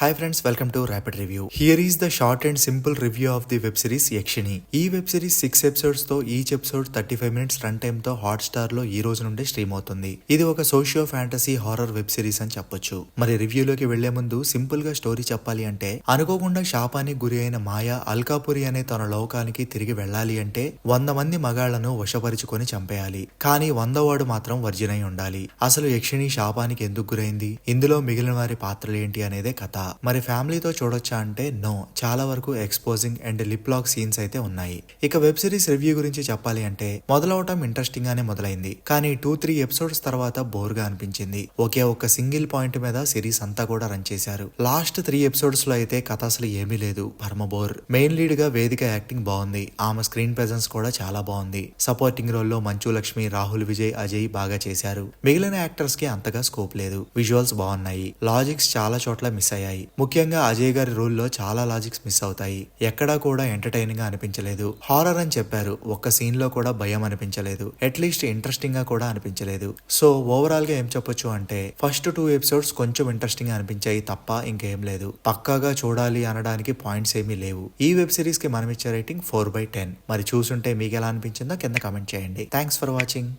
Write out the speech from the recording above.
Hi friends, welcome to Rapid Review. Here is the short and simple review of the web series Yakshini. ఈ web series 6 episodes తో each episode 35 minutes run time తో hot star లో ఈ రోజు నుండి stream అవుతుంది. ఇది ఒక socio fantasy horror web series అని చెప్పొచ్చు. మరి రివ్యూలోకి వెళ్లే ముందు సింపుల్ గా స్టోరీ చెప్పాలి అంటే, అనుకోకుండా శాపానికి గురి అయిన మాయా అల్కాపురి అనే తన లోకానికి తిరిగి వెళ్ళాలి అంటే 100 మంది మగాళ్లను వశపరుచుకొని చంపేయాలి. కానీ 100 వాడు మాత్రం వర్జినై ఉండాలి. అసలు యక్షిణి శాపానికి ఎందుకు గురైంది, ఇందులో మిగిలిన వారి పాత్రలు ఏంటి అనేదే కథ. మరి ఫ్యామిలీతో చూడొచ్చా అంటే నో, చాలా వరకు exposing and lip lock scenes అయితే ఉన్నాయి. ఇక వెబ్ సిరీస్ రివ్యూ గురించి చెప్పాలి అంటే, మొదలవటం ఇంట్రెస్టింగ్ గానే మొదలైంది, కానీ 2-3 ఎపిసోడ్స్ తర్వాత బోర్ గా అనిపించింది. ఒకే ఒక్క సింగిల్ పాయింట్ మీద సిరీస్ అంతా కూడా రన్ చేశారు. లాస్ట్ 3 ఎపిసోడ్స్ లో అయితే కథ అసలు ఏమీ లేదు, పరమ బోర్. మెయిన్ లీడ్ గా వేదిక యాక్టింగ్ బాగుంది, ఆమె స్క్రీన్ ప్రెజెన్స్ కూడా చాలా బాగుంది. సపోర్టింగ్ రోల్ లో మంచు లక్ష్మి, రాహుల్ విజయ్, అజయ్ బాగా చేశారు. మిగిలిన యాక్టర్స్ కి అంతగా స్కోప్ లేదు. విజువల్స్ బాగున్నాయి, లాజిక్స్ చాలా చోట్ల మిస్ అయ్యాయి. ముఖ్యంగా అజయ్ గారి రోల్ లో చాలా లాజిక్స్ మిస్ అవుతాయి. ఎక్కడా కూడా ఎంటర్టైనింగ్ గా అనిపించలేదు. హారర్ అని చెప్పారు, ఒక్క సీన్ లో కూడా భయం అనిపించలేదు. అట్లీస్ట్ ఇంట్రెస్టింగ్ గా కూడా అనిపించలేదు. సో ఓవరాల్ గా ఏం చెప్పొచ్చు అంటే, ఫస్ట్ 2 ఎపిసోడ్స్ కొంచెం ఇంట్రెస్టింగ్ గా అనిపించాయి తప్ప ఇంకేం లేదు. పక్కాగా చూడాలి అనడానికి పాయింట్స్ ఏమీ లేవు. ఈ వెబ్ సిరీస్ కి మనం ఇచ్చే రేటింగ్ 4/10. మరి చూసుంటే మీకు ఎలా అనిపించిందో కింద కామెంట్ చేయండి. Thanks for watching.